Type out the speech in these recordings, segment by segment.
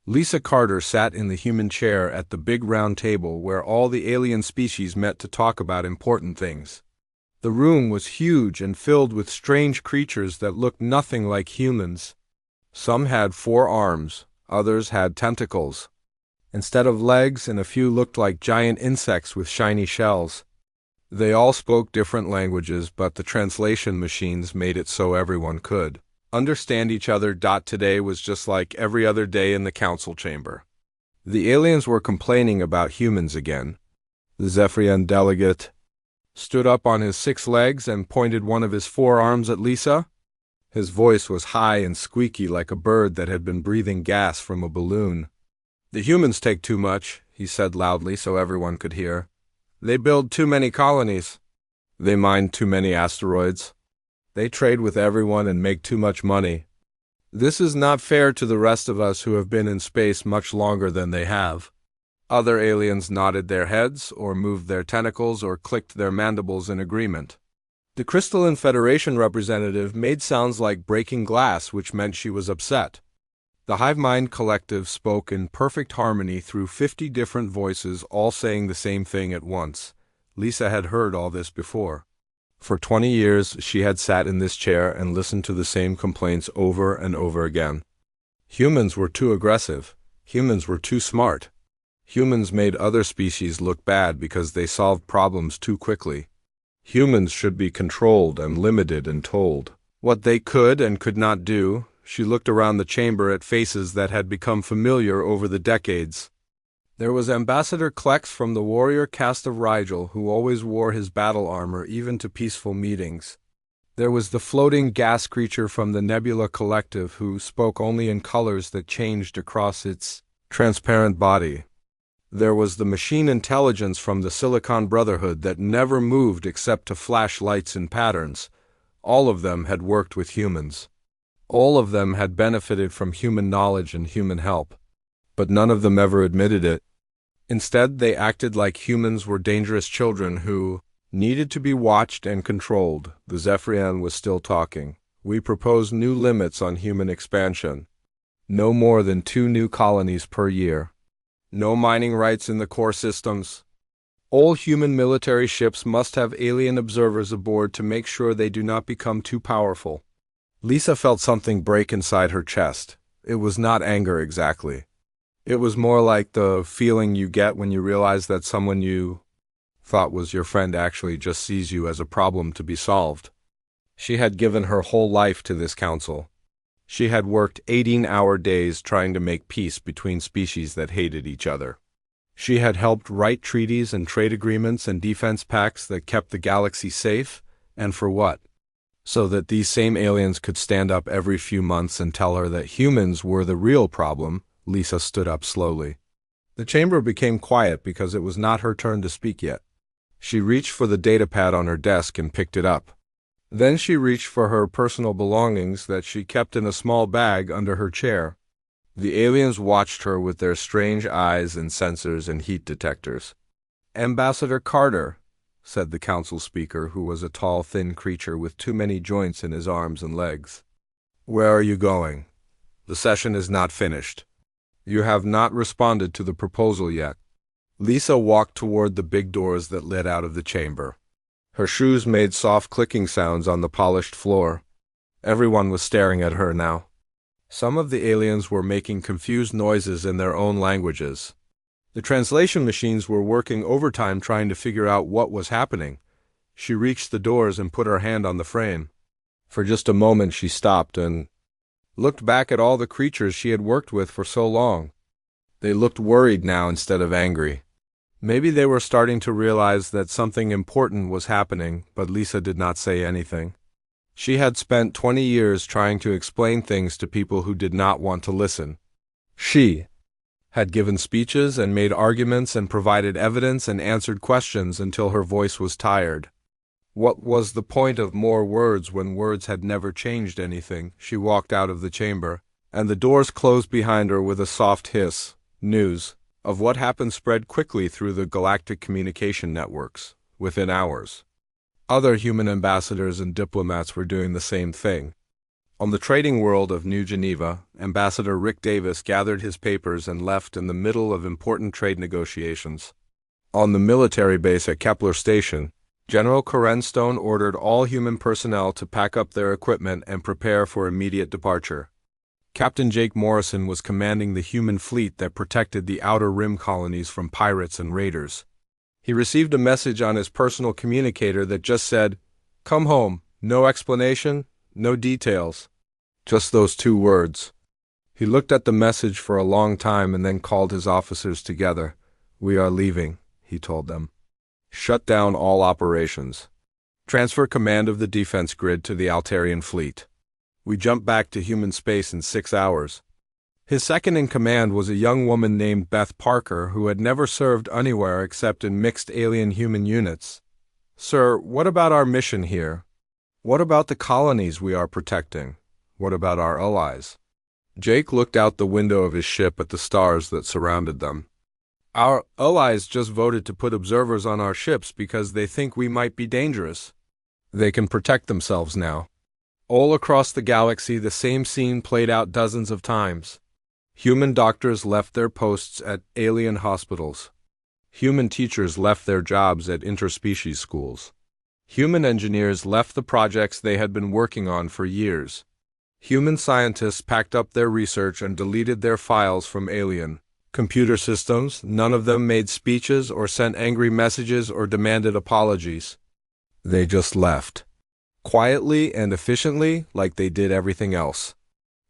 Lisa Carter sat in the human chair at the big round table where all the alien species met to talk about important things. The room was huge and filled with strange creatures that looked nothing like humans. Some had 4 arms, others had tentacles. Instead of legs, and a few looked like giant insects with shiny shells. They all spoke different languages, but the translation machines made it so everyone could understand each other. Today was just like every other day in the council chamber. The aliens were complaining about humans again. The Zephyrian delegate stood up on his 6 legs and pointed one of his 4 arms at Lisa. His voice was high and squeaky like a bird that had been breathing gas from a balloon. "The humans take too much," he said loudly so everyone could hear. "They build too many colonies. They mine too many asteroids. They trade with everyone and make too much money. This is not fair to the rest of us who have been in space much longer than they have." Other aliens nodded their heads, or moved their tentacles, or clicked their mandibles in agreement. The Crystalline Federation representative made sounds like breaking glass, which meant she was upset. The Hive Mind Collective spoke in perfect harmony through 50 different voices, all saying the same thing at once. Lisa had heard all this before. For 20 years, she had sat in this chair and listened to the same complaints over and over again. Humans were too aggressive. Humans were too smart. Humans made other species look bad because they solved problems too quickly. Humans should be controlled and limited and told what they could and could not do. She looked around the chamber at faces that had become familiar over the decades. There was Ambassador Klex from the warrior caste of Rigel, who always wore his battle armor even to peaceful meetings. There was the floating gas creature from the Nebula Collective, who spoke only in colors that changed across its transparent body. There was the machine intelligence from the Silicon Brotherhood that never moved except to flash lights in patterns. All of them had worked with humans. All of them had benefited from human knowledge and human help. But none of them ever admitted it. Instead, they acted like humans were dangerous children who needed to be watched and controlled. The Zephyrian was still talking. "We propose new limits on human expansion. No more than 2 new colonies per year. No mining rights in the core systems. All human military ships must have alien observers aboard to make sure they do not become too powerful." Lisa felt something break inside her chest. It was not anger exactly. It was more like the feeling you get when you realize that someone you thought was your friend actually just sees you as a problem to be solved. She had given her whole life to this council. She had worked 18-hour days trying to make peace between species that hated each other. She had helped write treaties and trade agreements and defense pacts that kept the galaxy safe, and for what? So that these same aliens could stand up every few months and tell her that humans were the real problem. Lisa stood up slowly. The chamber became quiet because it was not her turn to speak yet. She reached for the datapad on her desk and picked it up. Then she reached for her personal belongings that she kept in a small bag under her chair. The aliens watched her with their strange eyes and sensors and heat detectors. "Ambassador Carter," said the council speaker, who was a tall, thin creature with too many joints in his arms and legs. "Where are you going? The session is not finished. You have not responded to the proposal yet." Lisa walked toward the big doors that led out of the chamber. Her shoes made soft clicking sounds on the polished floor. Everyone was staring at her now. Some of the aliens were making confused noises in their own languages. The translation machines were working overtime trying to figure out what was happening. She reached the doors and put her hand on the frame. For just a moment she stopped and looked back at all the creatures she had worked with for so long. They looked worried now instead of angry. Maybe they were starting to realize that something important was happening, but Lisa did not say anything. She had spent 20 years trying to explain things to people who did not want to listen. She had given speeches and made arguments and provided evidence and answered questions until her voice was tired. What was the point of more words when words had never changed anything? She walked out of the chamber, and the doors closed behind her with a soft hiss. News of what happened spread quickly through the galactic communication networks. Within hours, other human ambassadors and diplomats were doing the same thing. On the trading world of New Geneva, Ambassador Rick Davis gathered his papers and left in the middle of important trade negotiations. On the military base at Kepler Station, General Corenstone ordered all human personnel to pack up their equipment and prepare for immediate departure. Captain Jake Morrison was commanding the human fleet that protected the Outer Rim colonies from pirates and raiders. He received a message on his personal communicator that just said, "Come home, no explanation, no details." Just those 2 words. He looked at the message for a long time and then called his officers together. "We are leaving," he told them. "Shut down all operations. Transfer command of the defense grid to the Altarian fleet. We jump back to human space in 6 hours." His second in command was a young woman named Beth Parker who had never served anywhere except in mixed alien-human units. "Sir, what about our mission here? What about the colonies we are protecting? What about our allies?" Jake looked out the window of his ship at the stars that surrounded them. "Our allies just voted to put observers on our ships because they think we might be dangerous. They can protect themselves now." All across the galaxy, the same scene played out dozens of times. Human doctors left their posts at alien hospitals. Human teachers left their jobs at interspecies schools. Human engineers left the projects they had been working on for years. Human scientists packed up their research and deleted their files from alien computer systems. None of them made speeches or sent angry messages or demanded apologies. They just left. Quietly and efficiently, like they did everything else.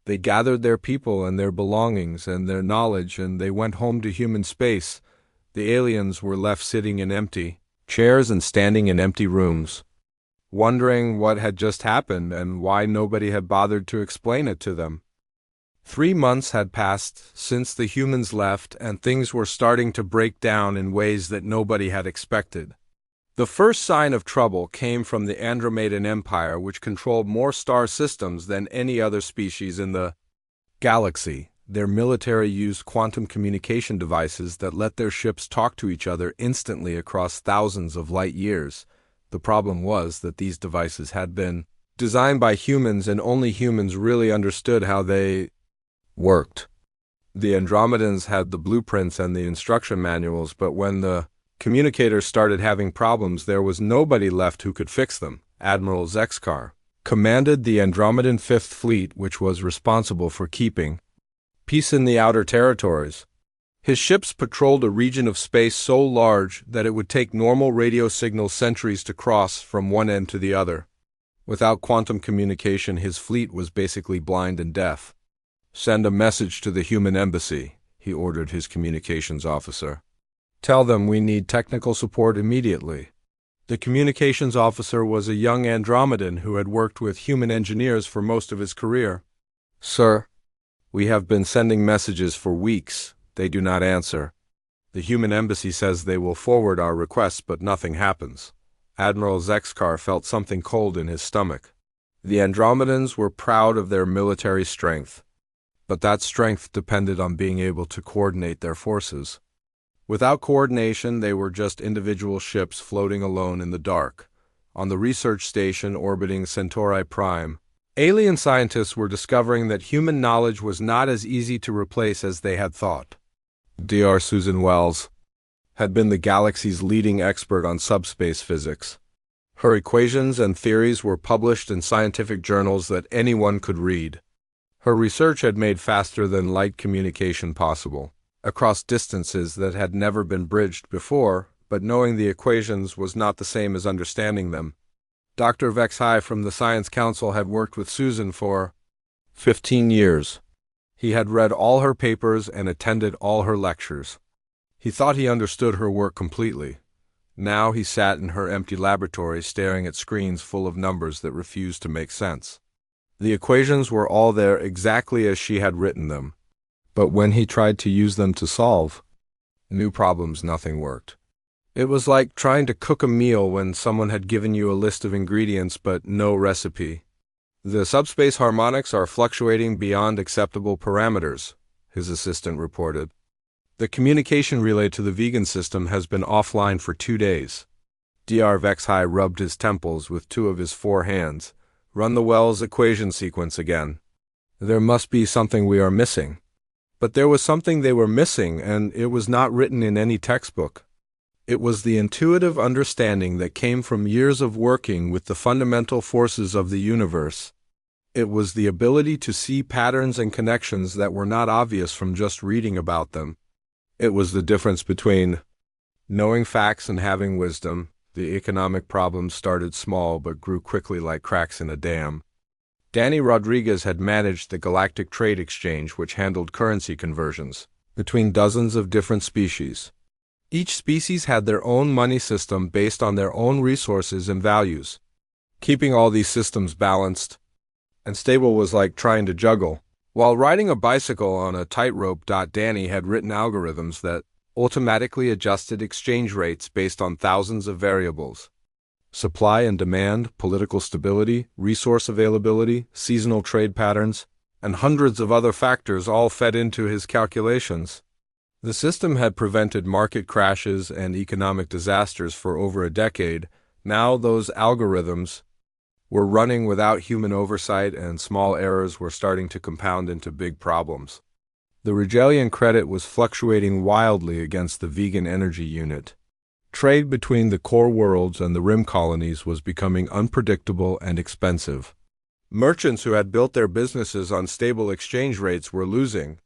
They gathered their people and their belongings and their knowledge, and they went home to human space. The aliens were left sitting in empty chairs and standing in empty rooms, wondering what had just happened and why nobody had bothered to explain it to them. 3 months had passed since the humans left, and things were starting to break down in ways that nobody had expected. The first sign of trouble came from the Andromedan Empire, which controlled more star systems than any other species in the galaxy. Their military used quantum communication devices that let their ships talk to each other instantly across thousands of light years. The problem was that these devices had been designed by humans, and only humans really understood how they worked. The Andromedans had the blueprints and the instruction manuals, but when the communicators started having problems, there was nobody left who could fix them. Admiral Zexkar commanded the Andromedan Fifth Fleet, which was responsible for keeping peace in the outer territories. His ships patrolled a region of space so large that it would take normal radio signals centuries to cross from one end to the other. Without quantum communication, his fleet was basically blind and deaf. "Send a message to the human embassy," he ordered his communications officer. "Tell them we need technical support immediately." The communications officer was a young Andromedan who had worked with human engineers for most of his career. "Sir, we have been sending messages for weeks. They do not answer. The human embassy says they will forward our requests, but nothing happens." Admiral Zexkar felt something cold in his stomach. The Andromedans were proud of their military strength, but that strength depended on being able to coordinate their forces. Without coordination, they were just individual ships floating alone in the dark. On the research station orbiting Centauri Prime, alien scientists were discovering that human knowledge was not as easy to replace as they had thought. Dr. Susan Wells had been the galaxy's leading expert on subspace physics. Her equations and theories were published in scientific journals that anyone could read. Her research had made faster than light communication possible, across distances that had never been bridged before, but knowing the equations was not the same as understanding them. Dr. Vexhai from the Science Council had worked with Susan for 15 years. He had read all her papers and attended all her lectures. He thought he understood her work completely. Now he sat in her empty laboratory staring at screens full of numbers that refused to make sense. The equations were all there exactly as she had written them. But when he tried to use them to solve new problems, nothing worked. It was like trying to cook a meal when someone had given you a list of ingredients but no recipe. "The subspace harmonics are fluctuating beyond acceptable parameters," his assistant reported. "The communication relay to the vegan system has been offline for 2 days." Dr. Vexhai rubbed his temples with 2 of his 4 hands. Run the Wells equation sequence again. There must be something we are missing. But there was something they were missing, and it was not written in any textbook. It was the intuitive understanding that came from years of working with the fundamental forces of the universe. It was the ability to see patterns and connections that were not obvious from just reading about them. It was the difference between knowing facts and having wisdom. The economic problems started small but grew quickly like cracks in a dam. Danny Rodriguez had managed the Galactic Trade Exchange, which handled currency conversions between dozens of different species. Each species had their own money system based on their own resources and values. Keeping all these systems balanced and stable was like trying to juggle. While riding a bicycle on a tightrope, Danny had written algorithms that automatically adjusted exchange rates based on thousands of variables. Supply and demand, political stability, resource availability, seasonal trade patterns, and hundreds of other factors all fed into his calculations. The system had prevented market crashes and economic disasters for over a decade. Now those algorithms were running without human oversight, and small errors were starting to compound into big problems. The Regalian credit was fluctuating wildly against the vegan energy unit. Trade between the core worlds and the rim colonies was becoming unpredictable and expensive. Merchants who had built their businesses on stable exchange rates were losing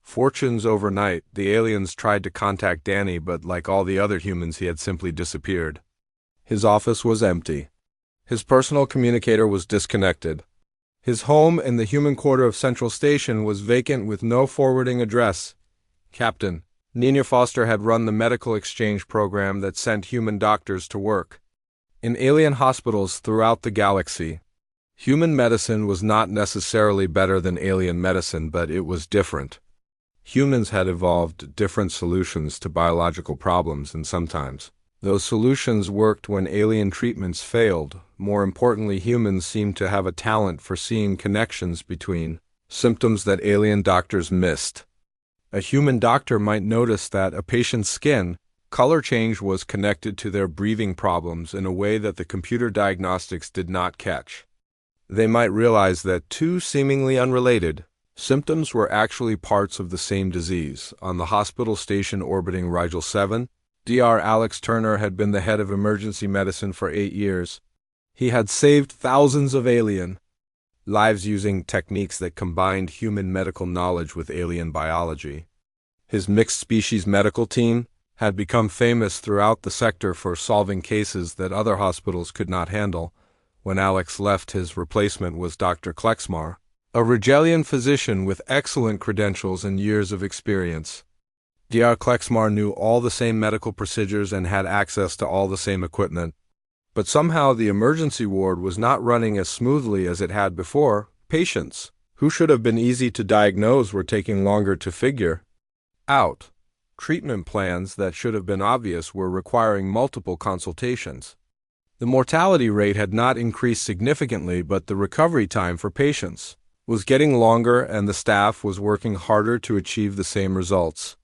fortunes overnight. The aliens tried to contact Danny, but like all the other humans, he had simply disappeared. His office was empty. His personal communicator was disconnected. His home in the human quarter of Central Station was vacant with no forwarding address. Captain Nina Foster had run the medical exchange program that sent human doctors to work in alien hospitals throughout the galaxy. Human medicine was not necessarily better than alien medicine, but it was different. Humans had evolved different solutions to biological problems, and sometimes those solutions worked when alien treatments failed. More importantly, humans seemed to have a talent for seeing connections between symptoms that alien doctors missed. A human doctor might notice that a patient's skin color change was connected to their breathing problems in a way that the computer diagnostics did not catch. They might realize that two seemingly unrelated symptoms were actually parts of the same disease. On the hospital station orbiting Rigel 7, Dr. Alex Turner had been the head of emergency medicine for 8 years. He had saved thousands of alien lives using techniques that combined human medical knowledge with alien biology. His mixed-species medical team had become famous throughout the sector for solving cases that other hospitals could not handle. When Alex left, his replacement was Dr. Klexmar, a Regalian physician with excellent credentials and years of experience. Dr. Klexmar knew all the same medical procedures and had access to all the same equipment. But somehow the emergency ward was not running as smoothly as it had before. Patients, who should have been easy to diagnose, were taking longer to figure out. Treatment plans that should have been obvious were requiring multiple consultations. The mortality rate had not increased significantly, but the recovery time for patients was getting longer, and the staff was working harder to achieve the same results.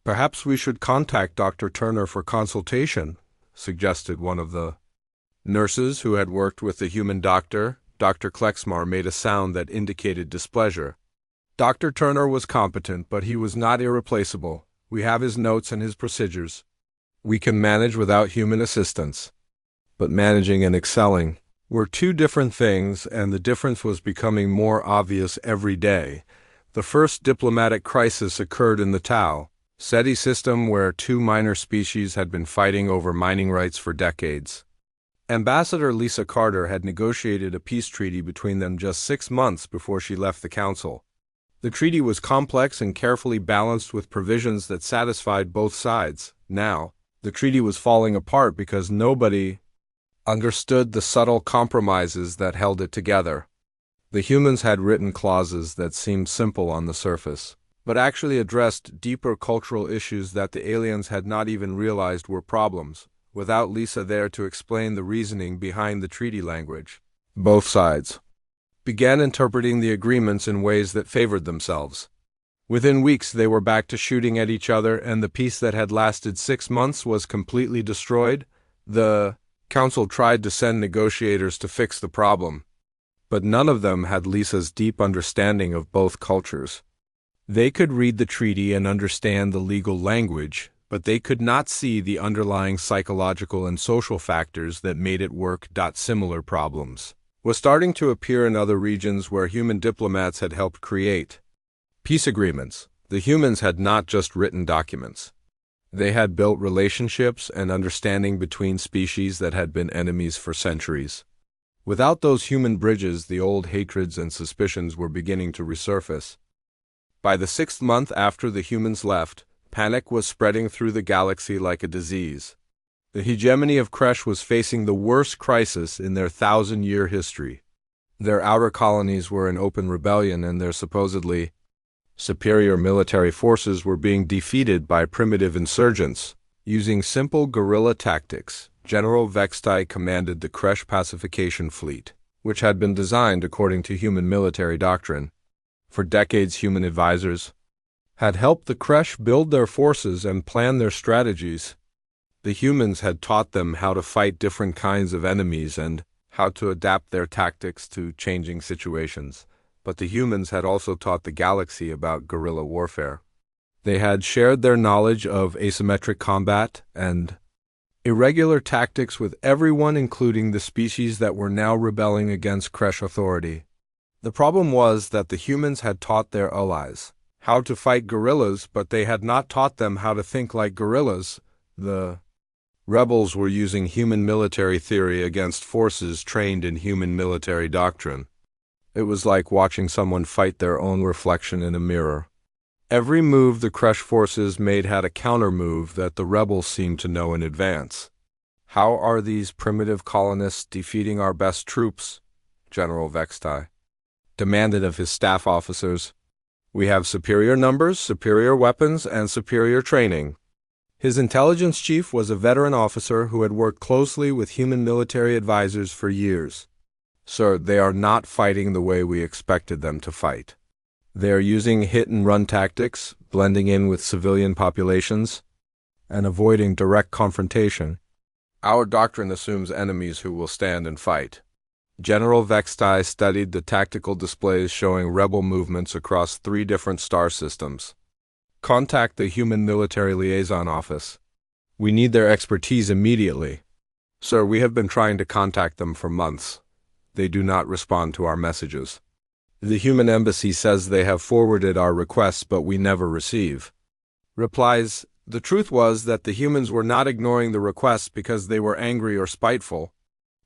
"Perhaps we should contact Dr. Turner for consultation," suggested one of the nurses who had worked with the human doctor. Dr. Klexmar made a sound that indicated displeasure. "Dr. Turner was competent, but he was not irreplaceable. We have his notes and his procedures. We can manage without human assistance." But managing and excelling were two different things, and the difference was becoming more obvious every day. The first diplomatic crisis occurred in the Tau SETI system, where two minor species had been fighting over mining rights for decades. Ambassador Lisa Carter had negotiated a peace treaty between them just 6 months before she left the council. The treaty was complex and carefully balanced with provisions that satisfied both sides. Now, the treaty was falling apart because nobody understood the subtle compromises that held it together. The humans had written clauses that seemed simple on the surface, but actually addressed deeper cultural issues that the aliens had not even realized were problems. Without Lisa there to explain the reasoning behind the treaty language, both sides began interpreting the agreements in ways that favored themselves. Within weeks they were back to shooting at each other, and the peace that had lasted 6 months was completely destroyed. The council tried to send negotiators to fix the problem, But none of them had Lisa's deep understanding of both cultures. They could read the treaty and understand the legal language, but they could not see the underlying psychological and social factors that made it work. Similar problems was starting to appear in other regions where human diplomats had helped create peace agreements. The humans had not just written documents. They had built relationships and understanding between species that had been enemies for centuries. Without those human bridges, the old hatreds and suspicions were beginning to resurface. By the 6th month after the humans left, panic was spreading through the galaxy like a disease. The hegemony of Kresh was facing the worst crisis in their 1,000-year history. Their outer colonies were in open rebellion, and their supposedly superior military forces were being defeated by primitive insurgents. Using simple guerrilla tactics, General Vextai commanded the Kresh Pacification Fleet, which had been designed according to human military doctrine. For decades, human advisors had helped the Kresh build their forces and plan their strategies. The humans had taught them how to fight different kinds of enemies and how to adapt their tactics to changing situations. But the humans had also taught the galaxy about guerrilla warfare. They had shared their knowledge of asymmetric combat and irregular tactics with everyone, including the species that were now rebelling against Kresh authority. The problem was that the humans had taught their allies how to fight guerrillas, but they had not taught them how to think like guerrillas. The rebels were using human military theory against forces trained in human military doctrine. It was like watching someone fight their own reflection in a mirror. Every move the Kresh forces made had a counter-move that the rebels seemed to know in advance. "How are these primitive colonists defeating our best troops?" General Vextai demanded of his staff officers. "We have superior numbers, superior weapons, and superior training." His intelligence chief was a veteran officer who had worked closely with human military advisors for years. "Sir, they are not fighting the way we expected them to fight. They are using hit-and-run tactics, blending in with civilian populations, and avoiding direct confrontation. Our doctrine assumes enemies who will stand and fight." General Vextai studied the tactical displays showing rebel movements across 3 different star systems. "Contact the Human Military Liaison Office. We need their expertise immediately." "Sir, we have been trying to contact them for months. They do not respond to our messages. The Human Embassy says they have forwarded our requests, but we never receive." Replies: The truth was that the humans were not ignoring the requests because they were angry or spiteful.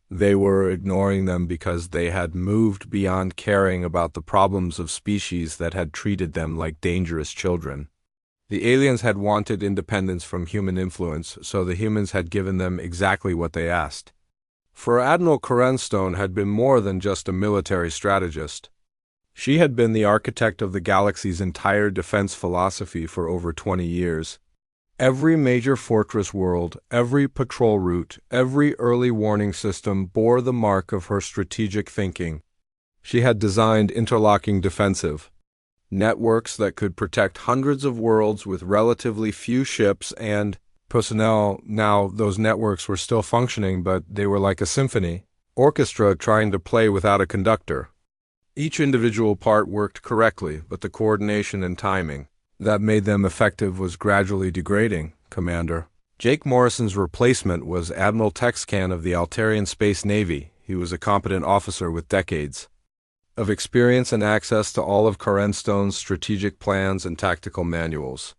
They were ignoring them because they had moved beyond caring about the problems of species that had treated them like dangerous children. The aliens had wanted independence from human influence, so the humans had given them exactly what they asked. For Admiral Corenstone had been more than just a military strategist. She had been the architect of the galaxy's entire defense philosophy for over 20 years. Every major fortress world, every patrol route, every early warning system bore the mark of her strategic thinking. She had designed interlocking defensive networks that could protect hundreds of worlds with relatively few ships and personnel. Now, those networks were still functioning, but they were like a symphony orchestra trying to play without a conductor. Each individual part worked correctly, but the coordination and timing that made them effective was gradually degrading, Commander. Jake Morrison's replacement was Admiral Texcan of the Altarian Space Navy. He was a competent officer with decades of experience and access to all of Corenstone's strategic plans and tactical manuals.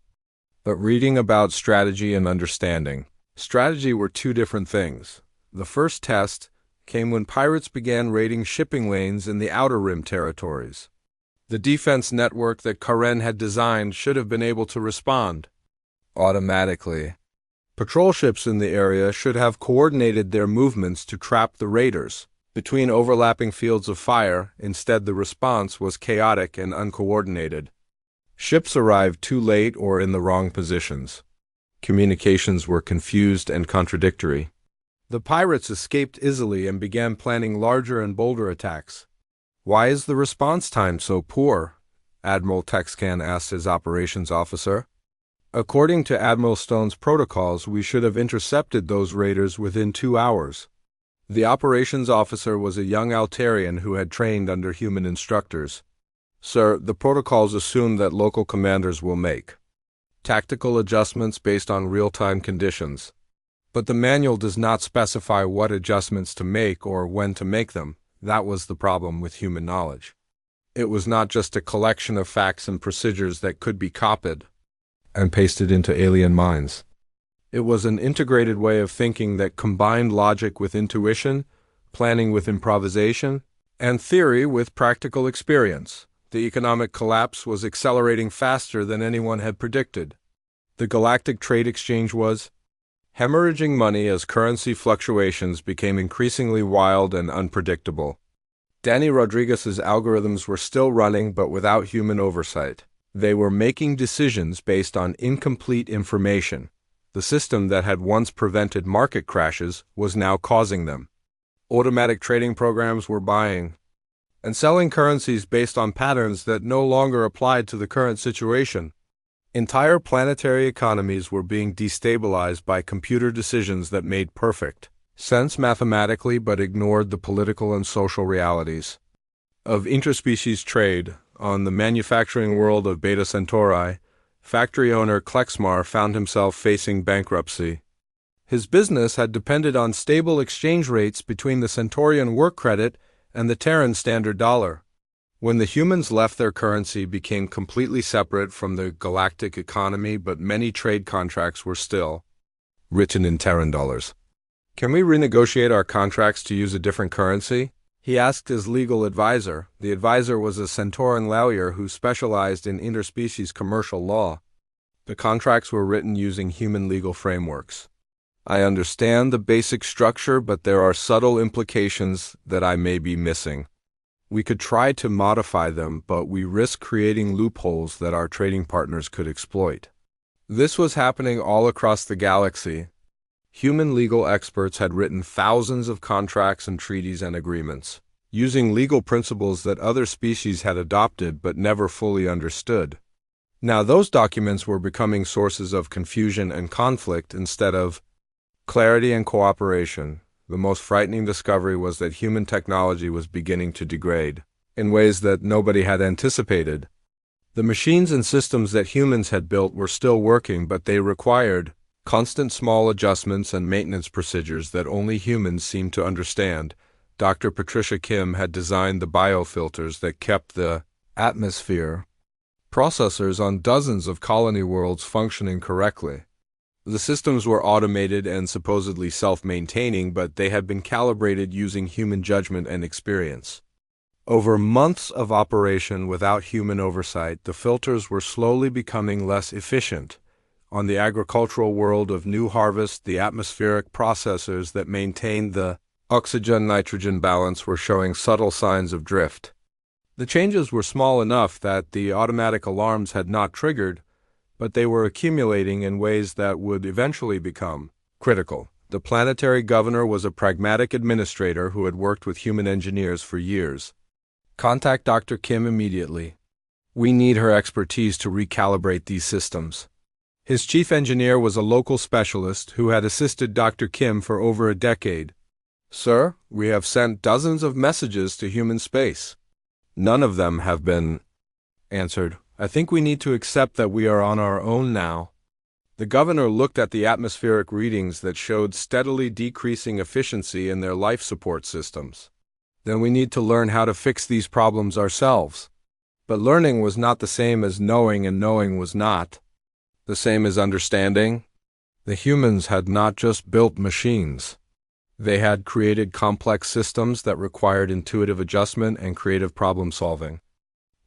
But reading about strategy and understanding strategy were 2 different things. The first test came when pirates began raiding shipping lanes in the Outer Rim territories. The defense network that Karen had designed should have been able to respond automatically. Patrol ships in the area should have coordinated their movements to trap the raiders between overlapping fields of fire. Instead, the response was chaotic and uncoordinated. Ships arrived too late or in the wrong positions. Communications were confused and contradictory. The pirates escaped easily and began planning larger and bolder attacks. "Why is the response time so poor?" Admiral Texcan asked his operations officer. "According to Admiral Stone's protocols, we should have intercepted those raiders within 2 hours. The operations officer was a young Altarian who had trained under human instructors. Sir, the protocols assume that local commanders will make tactical adjustments based on real-time conditions. But the manual does not specify what adjustments to make or when to make them. That was the problem with human knowledge. It was not just a collection of facts and procedures that could be copied and pasted into alien minds. It was an integrated way of thinking that combined logic with intuition, planning with improvisation, and theory with practical experience. The economic collapse was accelerating faster than anyone had predicted. The galactic trade exchange was hemorrhaging money as currency fluctuations became increasingly wild and unpredictable. Danny Rodriguez's algorithms were still running, but without human oversight. They were making decisions based on incomplete information. The system that had once prevented market crashes was now causing them. Automatic trading programs were buying and selling currencies based on patterns that no longer applied to the current situation. Entire planetary economies were being destabilized by computer decisions that made perfect sense mathematically but ignored the political and social realities of interspecies trade. On the manufacturing world of Beta Centauri, factory owner Klexmar found himself facing bankruptcy. His business had depended on stable exchange rates between the Centaurian work credit and the Terran standard dollar. When the humans left, their currency became completely separate from the galactic economy, but many trade contracts were still written in Terran dollars. "Can we renegotiate our contracts to use a different currency?" he asked his legal advisor. The advisor was a Centauran lawyer who specialized in interspecies commercial law. The contracts were written using human legal frameworks. "I understand the basic structure, but there are subtle implications that I may be missing. We could try to modify them, but we risk creating loopholes that our trading partners could exploit." This was happening all across the galaxy. Human legal experts had written thousands of contracts and treaties and agreements, using legal principles that other species had adopted but never fully understood. Now those documents were becoming sources of confusion and conflict instead of clarity and cooperation. The most frightening discovery was that human technology was beginning to degrade in ways that nobody had anticipated. The machines and systems that humans had built were still working, but they required constant small adjustments and maintenance procedures that only humans seemed to understand. Dr. Patricia Kim had designed the biofilters that kept the atmosphere processors on dozens of colony worlds functioning correctly. The systems were automated and supposedly self-maintaining, but they had been calibrated using human judgment and experience. Over months of operation without human oversight, the filters were slowly becoming less efficient. On the agricultural world of New Harvest, the atmospheric processors that maintained the oxygen-nitrogen balance were showing subtle signs of drift. The changes were small enough that the automatic alarms had not triggered, but they were accumulating in ways that would eventually become critical. The planetary governor was a pragmatic administrator who had worked with human engineers for years. "Contact Dr. Kim immediately. We need her expertise to recalibrate these systems." His chief engineer was a local specialist who had assisted Dr. Kim for over a decade. "Sir, we have sent dozens of messages to human space. None of them have been answered. I think we need to accept that we are on our own now." The governor looked at the atmospheric readings that showed steadily decreasing efficiency in their life support systems. "Then we need to learn how to fix these problems ourselves." But learning was not the same as knowing, and knowing was not the same as understanding. The humans had not just built machines. They had created complex systems that required intuitive adjustment and creative problem solving.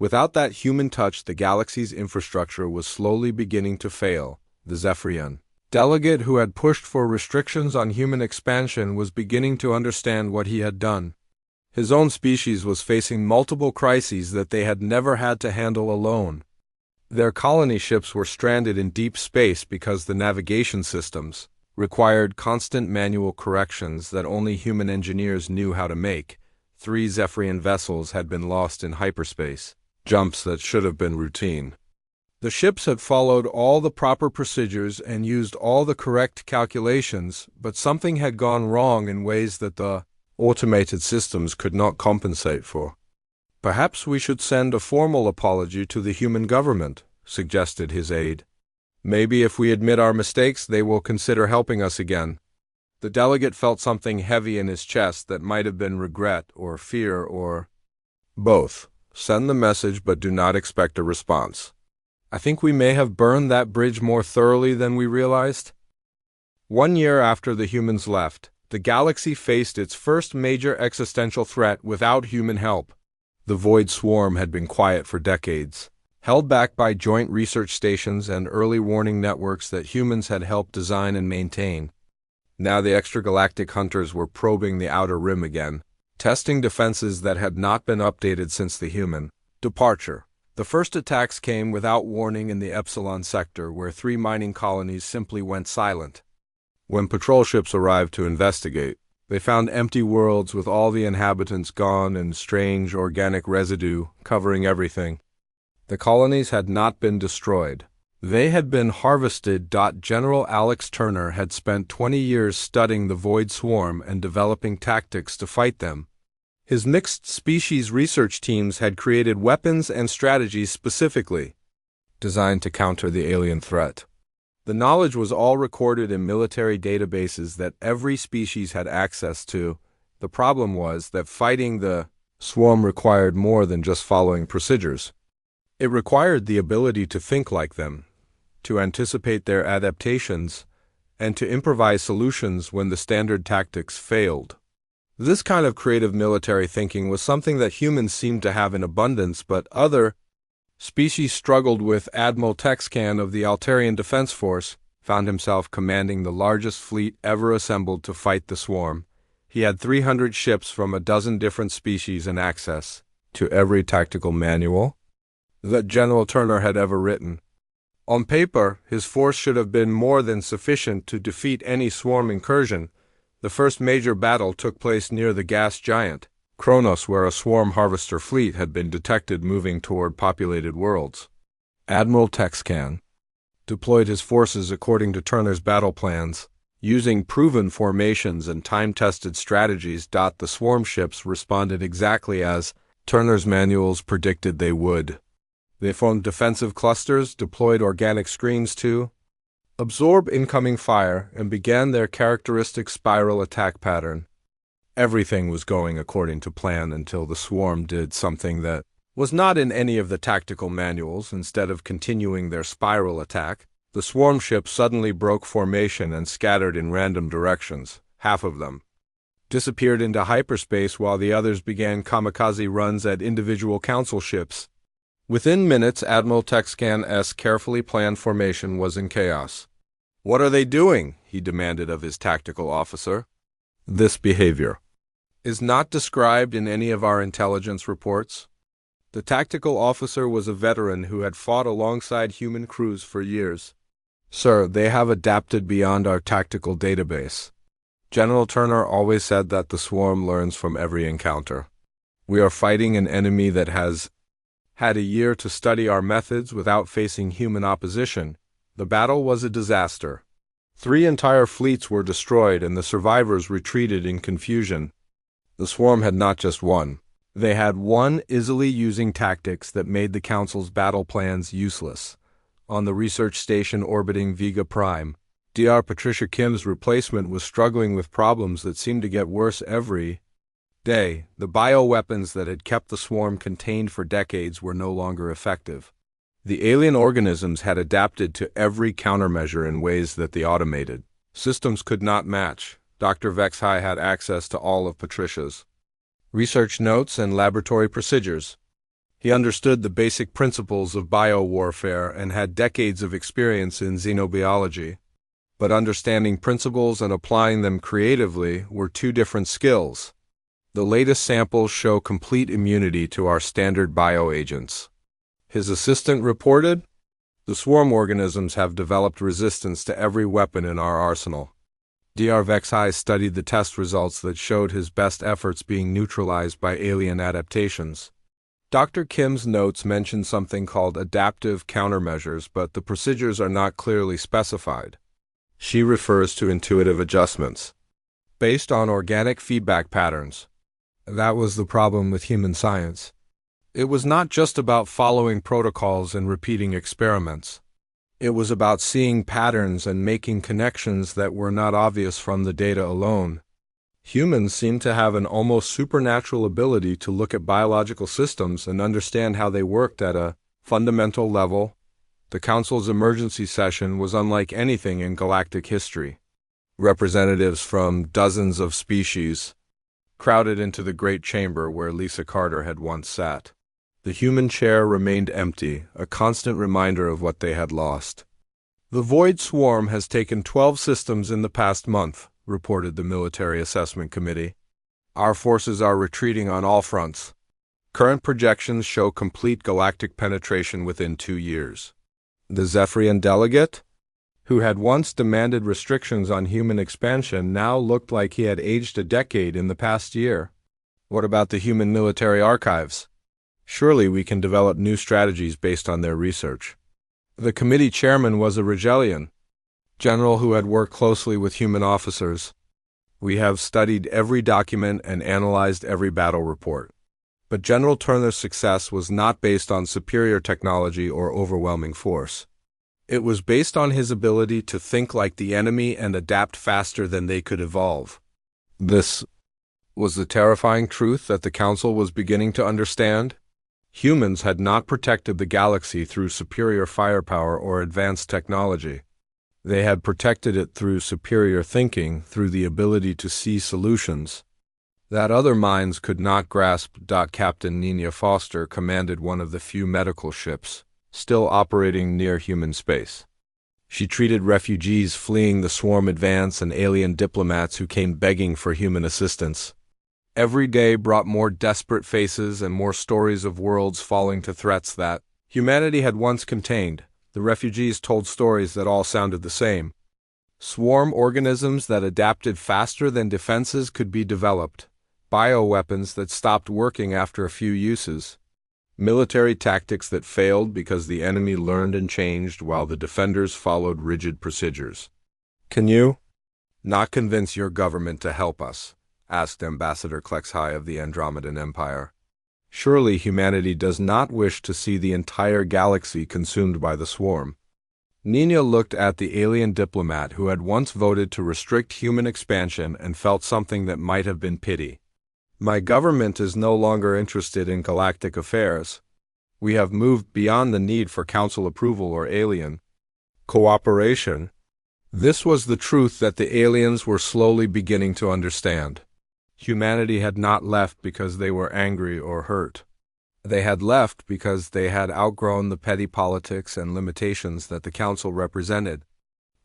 Without that human touch, the galaxy's infrastructure was slowly beginning to fail. The Zephyrian delegate who had pushed for restrictions on human expansion was beginning to understand what he had done. His own species was facing multiple crises that they had never had to handle alone. Their colony ships were stranded in deep space because the navigation systems required constant manual corrections that only human engineers knew how to make. 3 Zephyrian vessels had been lost in hyperspace, jumps that should have been routine. The ships had followed all the proper procedures and used all the correct calculations, but something had gone wrong in ways that the automated systems could not compensate for. "Perhaps we should send a formal apology to the human government," suggested his aide. "Maybe if we admit our mistakes, they will consider helping us again." The delegate felt something heavy in his chest that might have been regret or fear or both. "Send the message, but do not expect a response. I think we may have burned that bridge more thoroughly than we realized." 1 year after the humans left, the galaxy faced its first major existential threat without human help. The Void Swarm had been quiet for decades, held back by joint research stations and early warning networks that humans had helped design and maintain. Now the extragalactic hunters were probing the outer rim again, testing defenses that had not been updated since the human departure. The first attacks came without warning in the Epsilon sector, where 3 mining colonies simply went silent. When patrol ships arrived to investigate, they found empty worlds with all the inhabitants gone and strange organic residue covering everything. The colonies had not been destroyed. They had been harvested. General Alex Turner had spent 20 years studying the Void Swarm and developing tactics to fight them. His mixed species research teams had created weapons and strategies specifically designed to counter the alien threat. The knowledge was all recorded in military databases that every species had access to. The problem was that fighting the swarm required more than just following procedures. It required the ability to think like them, to anticipate their adaptations, and to improvise solutions when the standard tactics failed. This kind of creative military thinking was something that humans seemed to have in abundance, but other species struggled with. Admiral Texcan of the Altarian Defense Force found himself commanding the largest fleet ever assembled to fight the swarm. He had 300 ships from a dozen different species and access to every tactical manual that General Turner had ever written. On paper, his force should have been more than sufficient to defeat any swarm incursion. The first major battle took place near the gas giant Kronos, where a swarm harvester fleet had been detected moving toward populated worlds. Admiral Texcan deployed his forces according to Turner's battle plans, using proven formations and time-tested strategies. The swarm ships responded exactly as Turner's manuals predicted they would. They formed defensive clusters, deployed organic screens to absorb incoming fire, and began their characteristic spiral attack pattern. Everything was going according to plan until the swarm did something that was not in any of the tactical manuals. Instead of continuing their spiral attack, the swarm ships suddenly broke formation and scattered in random directions. Half of them disappeared into hyperspace while the others began kamikaze runs at individual council ships. Within minutes, Admiral Texcan's carefully planned formation was in chaos. "What are they doing?" he demanded of his tactical officer. "This behavior is not described in any of our intelligence reports." The tactical officer was a veteran who had fought alongside human crews for years. "Sir, they have adapted beyond our tactical database. General Turner always said that the swarm learns from every encounter. We are fighting an enemy that has had a year to study our methods without facing human opposition. The battle was a disaster. 3 entire fleets were destroyed and the survivors retreated in confusion. The swarm had not just won. They had won easily using tactics that made the Council's battle plans useless. On the research station orbiting Vega Prime, Dr. Patricia Kim's replacement was struggling with problems that seemed to get worse every day. The bioweapons that had kept the swarm contained for decades were no longer effective. The alien organisms had adapted to every countermeasure in ways that the automated systems could not match. Dr. Vexhai had access to all of Patricia's research notes and laboratory procedures. He understood the basic principles of biowarfare and had decades of experience in xenobiology. But understanding principles and applying them creatively were 2 different skills. The latest samples show complete immunity to our standard bioagents. His assistant reported, "The swarm organisms have developed resistance to every weapon in our arsenal." Dr. Vexhai studied the test results that showed his best efforts being neutralized by alien adaptations. Dr. Kim's notes mention something called adaptive countermeasures, but the procedures are not clearly specified. She refers to intuitive adjustments based on organic feedback patterns. That was the problem with human science. It was not just about following protocols and repeating experiments. It was about seeing patterns and making connections that were not obvious from the data alone. Humans seem to have an almost supernatural ability to look at biological systems and understand how they worked at a fundamental level. The Council's emergency session was unlike anything in galactic history. Representatives from dozens of species crowded into the great chamber where Lisa Carter had once sat. The human chair remained empty, a constant reminder of what they had lost. "The Void Swarm has taken 12 systems in the past month," reported the Military Assessment Committee. "Our forces are retreating on all fronts. Current projections show complete galactic penetration within 2 years." The Zephyrian delegate, who had once demanded restrictions on human expansion, now looked like he had aged a decade in the past year. "What about the human military archives? Surely we can develop new strategies based on their research." The committee chairman was a Rigelian general who had worked closely with human officers. "We have studied every document and analyzed every battle report." But General Turner's success was not based on superior technology or overwhelming force. It was based on his ability to think like the enemy and adapt faster than they could evolve. This was the terrifying truth that the Council was beginning to understand. Humans had not protected the galaxy through superior firepower or advanced technology. They had protected it through superior thinking, through the ability to see solutions that other minds could not grasp. Captain Nina Foster commanded one of the few medical ships still operating near human space. She treated refugees fleeing the swarm advance and alien diplomats who came begging for human assistance. Every day brought more desperate faces and more stories of worlds falling to threats that humanity had once contained. The refugees told stories that all sounded the same. Swarm organisms that adapted faster than defenses could be developed, bioweapons that stopped working after a few uses, military tactics that failed because the enemy learned and changed while the defenders followed rigid procedures. "Can you not convince your government to help us?" asked Ambassador Klexhai of the Andromedan Empire. "Surely humanity does not wish to see the entire galaxy consumed by the swarm." Nina looked at the alien diplomat who had once voted to restrict human expansion and felt something that might have been pity. "My government is no longer interested in galactic affairs. We have moved beyond the need for council approval or alien cooperation." This was the truth that the aliens were slowly beginning to understand. Humanity had not left because they were angry or hurt. They had left because they had outgrown the petty politics and limitations that the Council represented.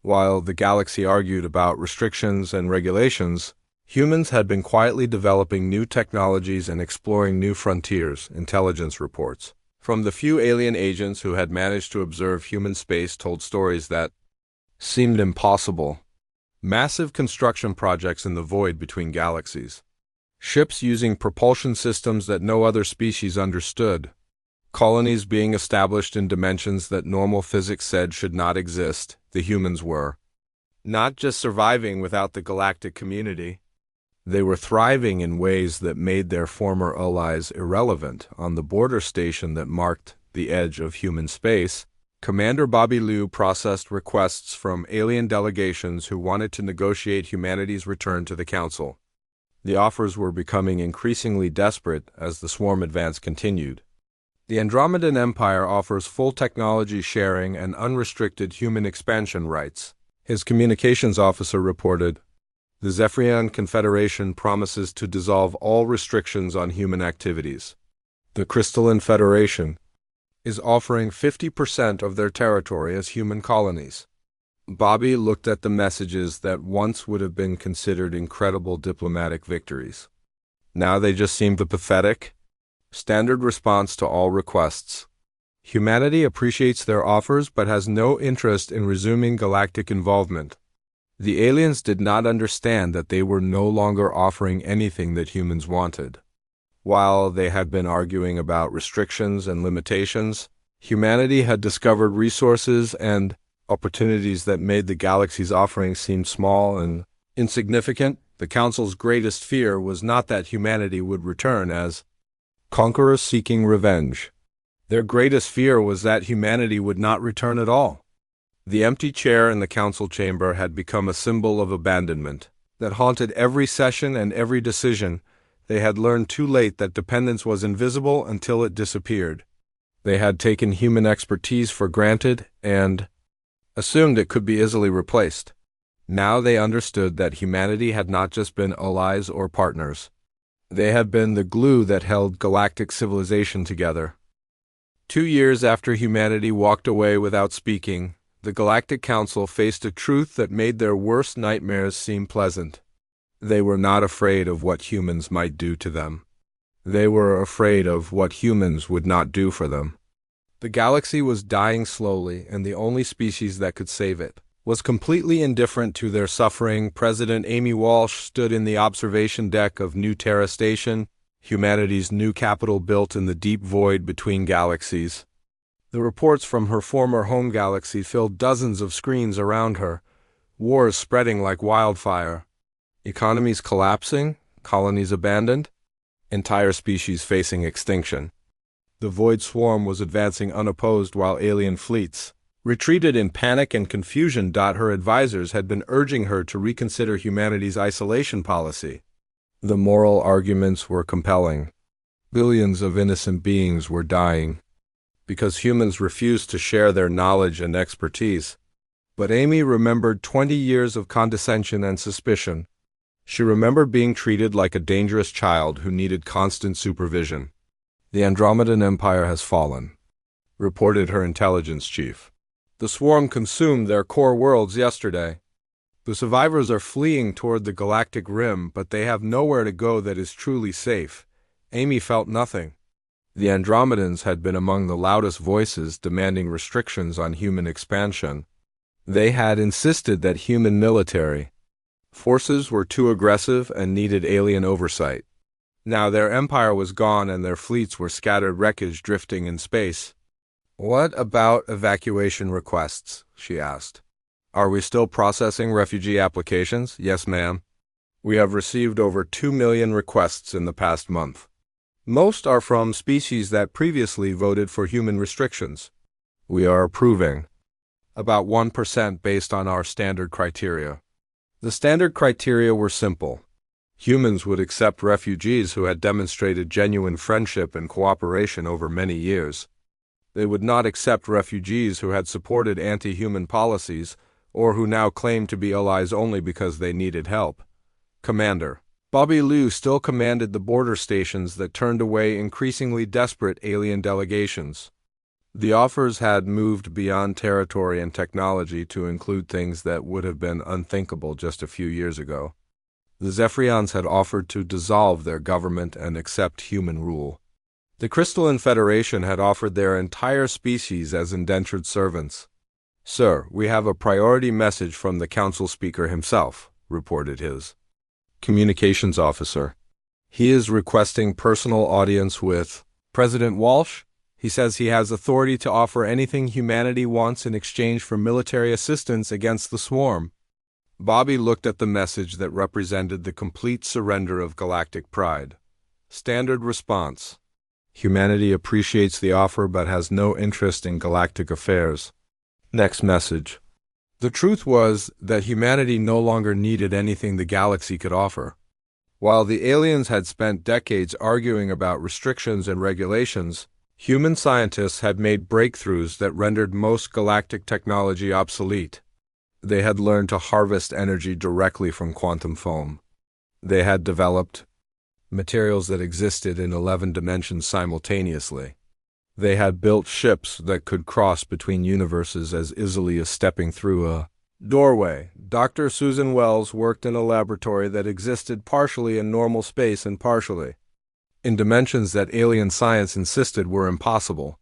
While the galaxy argued about restrictions and regulations, humans had been quietly developing new technologies and exploring new frontiers, intelligence reports from the few alien agents who had managed to observe human space told stories that seemed impossible. Massive construction projects in the void between galaxies. Ships using propulsion systems that no other species understood. Colonies being established in dimensions that normal physics said should not exist. The humans were not just surviving without the galactic community. They were thriving in ways that made their former allies irrelevant. On the border station that marked the edge of human space, Commander Bobby Liu processed requests from alien delegations who wanted to negotiate humanity's return to the Council. The offers were becoming increasingly desperate as the swarm advance continued. The Andromedan Empire offers full technology sharing and unrestricted human expansion rights. His communications officer reported, "The Zephyrian Confederation promises to dissolve all restrictions on human activities. The Crystalline Federation is offering 50% of their territory as human colonies." Bobby looked at the messages that once would have been considered incredible diplomatic victories. Now they just seemed the pathetic, standard response to all requests. Humanity appreciates their offers but has no interest in resuming galactic involvement. The aliens did not understand that they were no longer offering anything that humans wanted. While they had been arguing about restrictions and limitations, humanity had discovered resources and opportunities that made the galaxy's offerings seem small and insignificant. The Council's greatest fear was not that humanity would return as conquerors seeking revenge. Their greatest fear was that humanity would not return at all. The empty chair in the council chamber had become a symbol of abandonment that haunted every session and every decision. They had learned too late that dependence was invisible until it disappeared. They had taken human expertise for granted and assumed it could be easily replaced. Now they understood that humanity had not just been allies or partners. They had been the glue that held galactic civilization together. 2 years after humanity walked away without speaking, the Galactic Council faced a truth that made their worst nightmares seem pleasant. They were not afraid of what humans might do to them. They were afraid of what humans would not do for them. The galaxy was dying slowly, and the only species that could save it was completely indifferent to their suffering. President Amy Walsh stood in the observation deck of New Terra Station, humanity's new capital built in the deep void between galaxies. The reports from her former home galaxy filled dozens of screens around her, wars spreading like wildfire, economies collapsing, colonies abandoned, entire species facing extinction. The void swarm was advancing unopposed while alien fleets retreated in panic and confusion. Her advisors had been urging her to reconsider humanity's isolation policy. The moral arguments were compelling. Billions of innocent beings were dying because humans refused to share their knowledge and expertise. But Amy remembered 20 years of condescension and suspicion. She remembered being treated like a dangerous child who needed constant supervision. "The Andromedan Empire has fallen," reported her intelligence chief. "The swarm consumed their core worlds yesterday. The survivors are fleeing toward the galactic rim, but they have nowhere to go that is truly safe." Amy felt nothing. The Andromedans had been among the loudest voices demanding restrictions on human expansion. They had insisted that human military forces were too aggressive and needed alien oversight. Now their empire was gone and their fleets were scattered wreckage drifting in space. "What about evacuation requests?" she asked. "Are we still processing refugee applications?" "Yes, ma'am. We have received over 2 million requests in the past month. Most are from species that previously voted for human restrictions. We are approving about 1% based on our standard criteria." The standard criteria were simple. Humans would accept refugees who had demonstrated genuine friendship and cooperation over many years. They would not accept refugees who had supported anti-human policies or who now claimed to be allies only because they needed help. Commander Bobby Liu still commanded the border stations that turned away increasingly desperate alien delegations. The offers had moved beyond territory and technology to include things that would have been unthinkable just a few years ago. The Zephyrians had offered to dissolve their government and accept human rule. The Crystalline Federation had offered their entire species as indentured servants. "Sir, we have a priority message from the council speaker himself," reported his communications officer. "He is requesting personal audience with President Walsh. He says he has authority to offer anything humanity wants in exchange for military assistance against the swarm." Bobby looked at the message that represented the complete surrender of galactic pride. Standard response: "Humanity appreciates the offer but has no interest in galactic affairs." Next message: "The truth was that humanity no longer needed anything the galaxy could offer. While the aliens had spent decades arguing about restrictions and regulations, human scientists had made breakthroughs that rendered most galactic technology obsolete. They had learned to harvest energy directly from quantum foam. They had developed materials that existed in 11 dimensions simultaneously. They had built ships that could cross between universes as easily as stepping through a doorway. Dr. Susan Wells worked in a laboratory that existed partially in normal space and partially in dimensions that alien science insisted were impossible.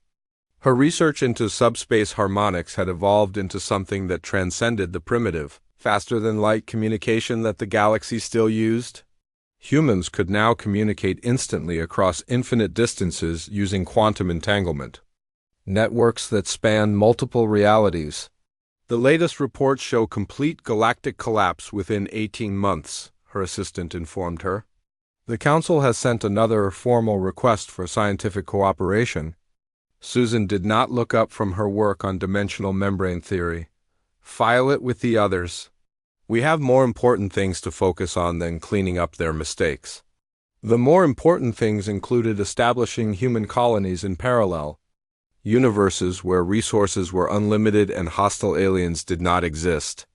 Her research into subspace harmonics had evolved into something that transcended the primitive, faster-than-light communication that the galaxy still used. Humans could now communicate instantly across infinite distances using quantum entanglement. Networks that span multiple realities. The latest reports show complete galactic collapse within 18 months, her assistant informed her. The Council has sent another formal request for scientific cooperation. Susan did not look up from her work on dimensional membrane theory. File it with the others. We have more important things to focus on than cleaning up their mistakes. The more important things included establishing human colonies in parallel universes where resources were unlimited and hostile aliens did not exist.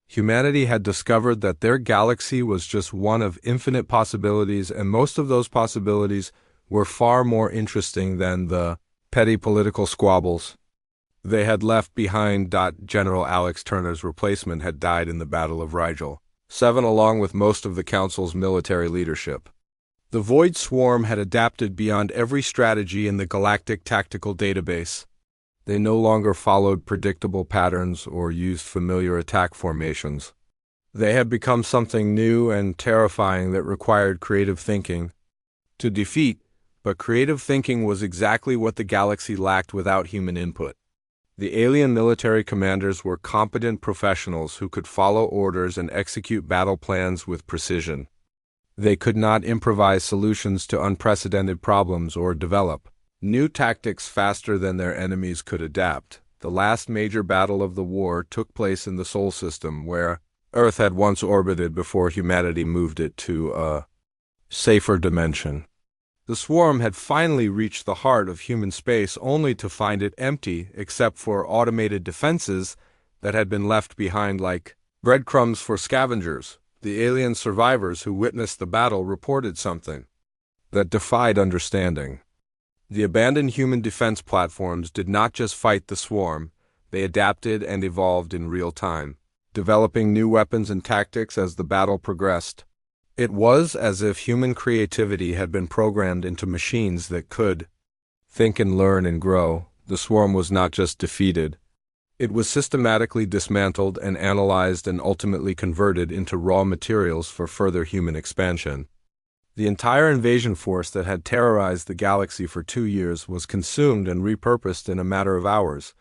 Humanity had discovered that their galaxy was just one of infinite possibilities, and most of those possibilities were far more interesting than the petty political squabbles they had left behind. General Alex Turner's replacement had died in the Battle of Rigel 7 along with most of the Council's military leadership. The Void Swarm had adapted beyond every strategy in the Galactic Tactical Database. They no longer followed predictable patterns or used familiar attack formations. They had become something new and terrifying that required creative thinking to defeat, but creative thinking was exactly what the galaxy lacked without human input. The alien military commanders were competent professionals who could follow orders and execute battle plans with precision. They could not improvise solutions to unprecedented problems or develop new tactics faster than their enemies could adapt. The last major battle of the war took place in the Sol system, where Earth had once orbited before humanity moved it to a safer dimension. The swarm had finally reached the heart of human space, only to find it empty except for automated defenses that had been left behind like breadcrumbs for scavengers. The alien survivors who witnessed the battle reported something that defied understanding. The abandoned human defense platforms did not just fight the swarm, they adapted and evolved in real time, developing new weapons and tactics as the battle progressed. It was as if human creativity had been programmed into machines that could think and learn and grow. The swarm was not just defeated. It was systematically dismantled and analyzed and ultimately converted into raw materials for further human expansion. The entire invasion force that had terrorized the galaxy for 2 years was consumed and repurposed in a matter of hours,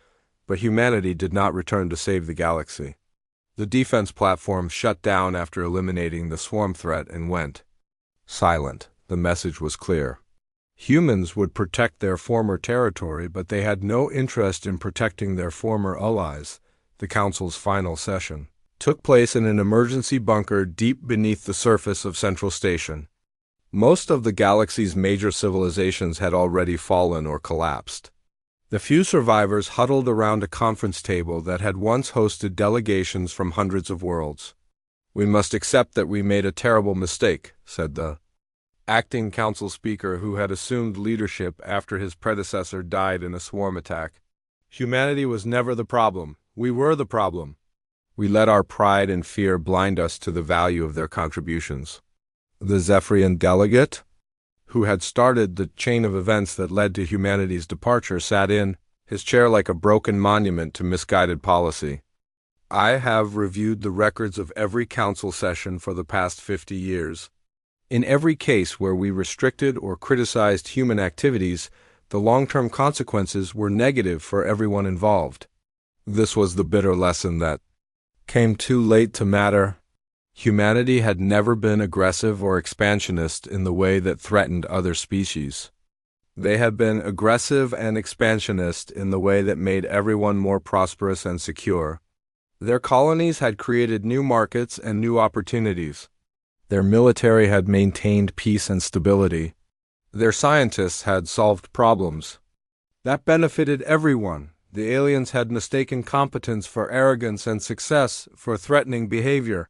but humanity did not return to save the galaxy. The defense platform shut down after eliminating the swarm threat and went silent. The message was clear. Humans would protect their former territory, but they had no interest in protecting their former allies. The Council's final session took place in an emergency bunker deep beneath the surface of Central Station. Most of the galaxy's major civilizations had already fallen or collapsed. The few survivors huddled around a conference table that had once hosted delegations from hundreds of worlds. "We must accept that we made a terrible mistake," said the acting council speaker who had assumed leadership after his predecessor died in a swarm attack. "Humanity was never the problem. We were the problem. We let our pride and fear blind us to the value of their contributions." The Zephyrian delegate, who had started the chain of events that led to humanity's departure, sat in his chair like a broken monument to misguided policy. "I have reviewed the records of every council session for the past 50 years. In every case where we restricted or criticized human activities, the long-term consequences were negative for everyone involved. This was the bitter lesson that came too late to matter. Humanity had never been aggressive or expansionist in the way that threatened other species. They had been aggressive and expansionist in the way that made everyone more prosperous and secure. Their colonies had created new markets and new opportunities. Their military had maintained peace and stability. Their scientists had solved problems. That benefited everyone. The aliens had mistaken competence for arrogance and success for threatening behavior.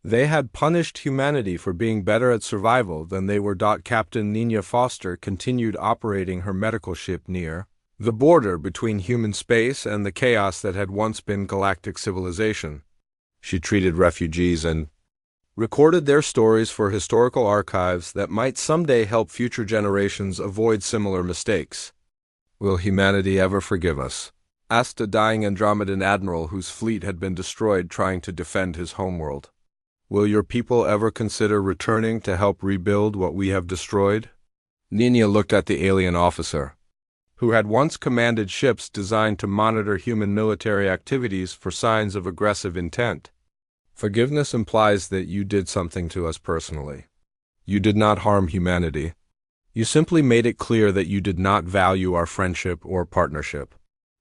They had punished humanity for being better at survival than they were. Captain Nina Foster continued operating her medical ship near the border between human space and the chaos that had once been galactic civilization. She treated refugees and recorded their stories for historical archives that might someday help future generations avoid similar mistakes. "Will humanity ever forgive us?" asked a dying Andromedan admiral whose fleet had been destroyed trying to defend his homeworld. Will your people ever consider returning to help rebuild what we have destroyed? Nina looked at the alien officer, who had once commanded ships designed to monitor human military activities for signs of aggressive intent. Forgiveness implies that you did something to us personally. You did not harm humanity. You simply made it clear that you did not value our friendship or partnership.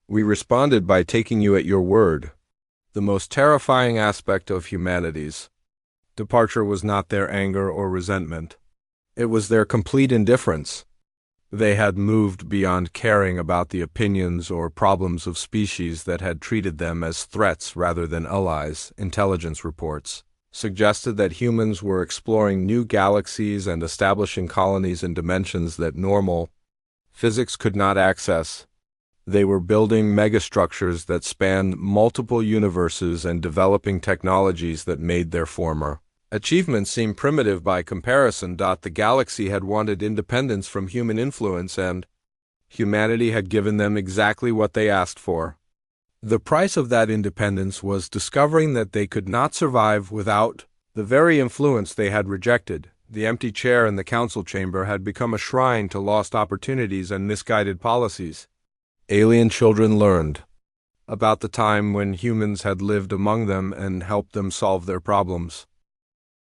We responded by taking you at your word. The most terrifying aspect of humanity's departure was not their anger or resentment. It was their complete indifference. They had moved beyond caring about the opinions or problems of species that had treated them as threats rather than allies. Intelligence reports suggested that humans were exploring new galaxies and establishing colonies in dimensions that normal physics could not access. They were building megastructures that spanned multiple universes and developing technologies that made their former achievements seem primitive by comparison. The galaxy had wanted independence from human influence, and humanity had given them exactly what they asked for. The price of that independence was discovering that they could not survive without the very influence they had rejected. The empty chair in the council chamber had become a shrine to lost opportunities and misguided policies. Alien children learned about the time when humans had lived among them and helped them solve their problems.